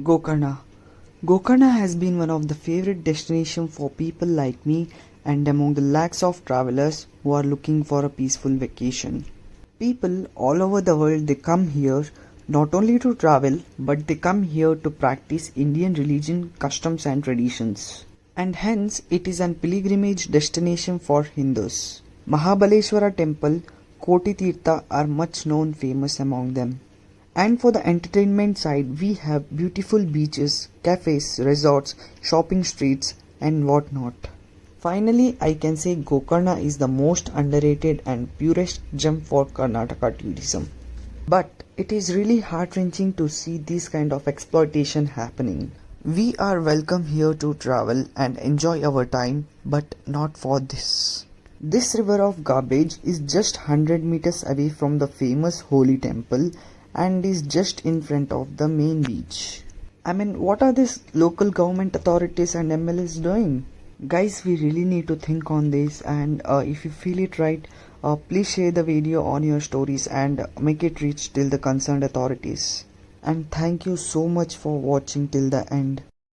Gokarna. Gokarna has been one of the favorite destinations for people like me and among the lakhs of travelers who are looking for a peaceful vacation. People all over the world, they come here not only to travel, but they come here to practice Indian religion, customs and traditions. And hence it is an pilgrimage destination for Hindus. Mahabaleshwara temple, Koti Tirtha are much known famous among them. And for the entertainment side, we have beautiful beaches, cafes, resorts, shopping streets and whatnot. Finally, I can say Gokarna is the most underrated and purest gem for Karnataka tourism. But it is really heart-wrenching to see this kind of exploitation happening. We are welcome here to travel and enjoy our time, but not for this. This river of garbage is just 100 meters away from the famous holy temple and is just in front of the main beach. I mean, what are these local government authorities and MLAs doing? Guys, we really need to think on this, and if you feel it right, please share the video on your stories and make it reach till the concerned authorities. And thank you so much for watching till the end.